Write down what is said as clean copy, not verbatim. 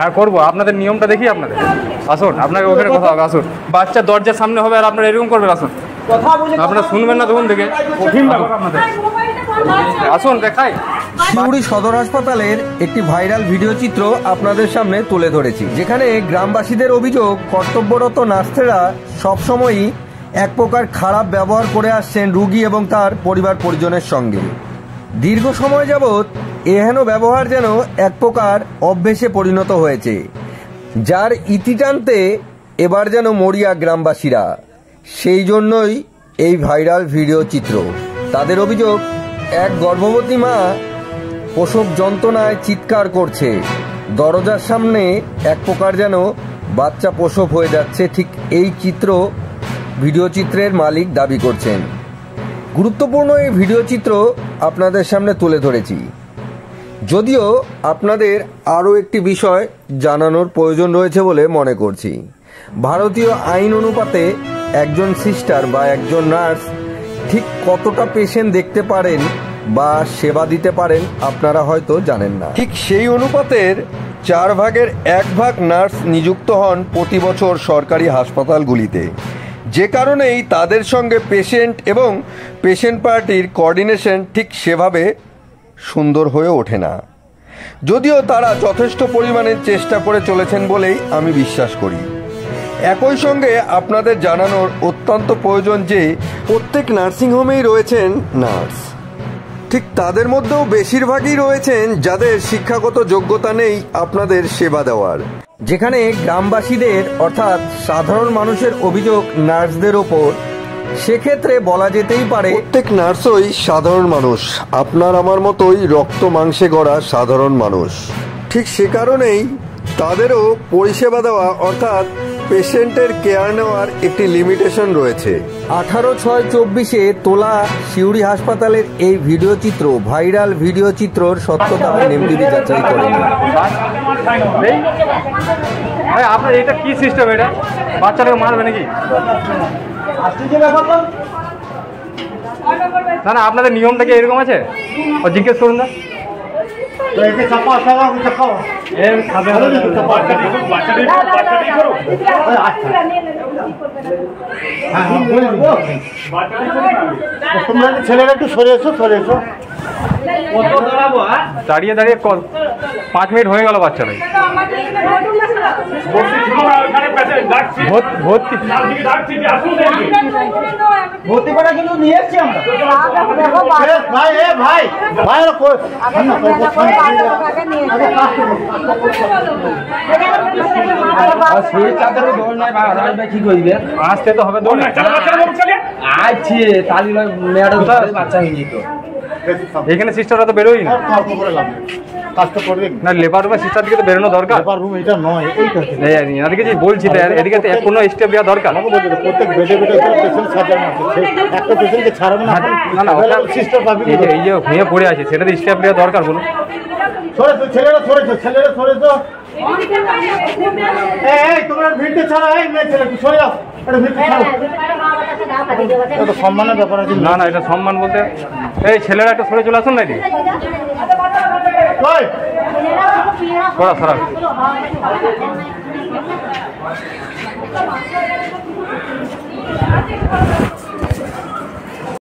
হ্যাঁ করবো, আপনাদের নিয়মটা দেখি। আপনাদের আসুন, আপনাকে ওখানে কথা হবে। আসুন, বাচ্চা দরজার সামনে হবে আর আপনারা এরকম করবেন। আসুন, আপনারা শুনবেন না তখন থেকে কঠিন ব্যাপার আপনাদের। আসুন দেখাই। সিউড়ি সদর হাসপাতালের একটি ভাইরাল ভিডিও চিত্র আপনাদের সামনে তুলে ধরেছি, যেখানে গ্রামবাসীদের অভিযোগ কর্তব্যরত নার্সেরা সবসময়ই এক প্রকার খারাপ ব্যবহার করে আসছেন রোগী এবং তার পরিবার পরিজনের সঙ্গে। দীর্ঘ সময় যাবৎ এহেন ব্যবহার যেন এক প্রকার অভ্যেসে পরিণত হয়েছে, যার ইতি টানতে এবার যেন মরিয়া গ্রামবাসীরা। সেই জন্যই এই ভাইরাল ভিডিও চিত্র। তাদের অভিযোগ, এক গর্ভবতী মা প্রসব যন্ত্রণায় চিৎকার করছে, দরজার সামনে এক প্রকার যেন বাচ্চা প্রসব হয়ে যাচ্ছে। ঠিক এই চিত্র ভিডিও চিত্রের মালিক দাবি করছেন। গুরুত্বপূর্ণ এই ভিডিও চিত্র আপনাদের সামনে তুলে ধরেছি। যদিও আপনাদের আরও একটি বিষয় জানানোর প্রয়োজন রয়েছে বলে মনে করছি। ভারতীয় আইন অনুপাতে একজন সিস্টার বা একজন নার্স ঠিক কতটা পেশেন্ট দেখতে পারেন বা সেবা দিতে পারেন আপনারা হয়তো জানেন না। ঠিক সেই অনুপাতের 4 ভাগের 1 ভাগ নার্স নিযুক্ত হন প্রতি বছর সরকারি হাসপাতালগুলিতে, যে কারণেই তাদের সঙ্গে পেশেন্ট এবং পেশেন্ট পার্টির কোঅর্ডিনেশন ঠিক সেভাবে সুন্দর হয়ে ওঠে না। যদিও তারা যথেষ্ট পরিমাণে চেষ্টা করে চলেছেন বলেই আমি বিশ্বাস করি। একই সঙ্গে আপনাদের জানানোর অত্যন্ত প্রয়োজন যে প্রত্যেক নার্সিংহোমেই রয়েছেন নার্স। ঠিক তাদের মধ্যেও বেশিরভাগই রয়েছেন যাদের শিক্ষাগত যোগ্যতা নেই আপনাদের সেবা দেওয়ার। যেখানে গ্রামবাসীদের অর্থাৎ সাধারণ মানুষের অভিযোগ নার্সদের ওপর, সেক্ষেত্রে বলা যেতেই পারে প্রত্যেক নার্সই সাধারণ মানুষ, আপনার আমার মতোই রক্ত মাংসে গড়া সাধারণ মানুষ। ঠিক সে কারণেই তাদেরও পরিষেবা দেওয়া অর্থাৎ পেশেন্টের কেয়ার নেওয়ার একটি লিমিটেশন রয়েছে। 18/6/24 তোলা সিউড়ি হাসপাতালের এই ভিডিও চিত্র, ভাইরাল ভিডিও চিত্রর সত্যতা এমডিবি যাচাই করেন। আপনার এটা কি সিস্টেম? এটা বাচ্চাটাকে মারবে নাকি? না না, আপনাদের নিয়মটা কি এরকম আছে? ও জিজ্ঞেস করুন না। ছেলেরা একটু সরে এসো, সরে এসো। দাঁড়িয়ে দাঁড়িয়ে 5 মিনিট হয়ে গেল বাচ্চারা ভর্তি করা কিন্তু নিয়ে এসছি আমরা। ভাই এ ভাই ভাই আসতে তো হবে। এখানে সিস্টাররা তো বেরোই না, লেবার রুমে সিস্টার দিকে তো বেরোনো দরকার। এদিকে যে বলছি এদিকে কোনো স্টেপ দেওয়া দরকার। না না, এই যে ভুঁয়ে পড়ে আছে সেটাতে স্টেপ দেওয়া দরকার বলুন। ছেলেরা সরেছো, ছেলেরা সরেছো। তোমরা ভিড়তে ছাড়া সরে যাও। সম্মানের ব্যাপার আছে। না না, এটা সম্মান বলতে এই ছেলেরা একটা সরে চলে আসুন না। সরা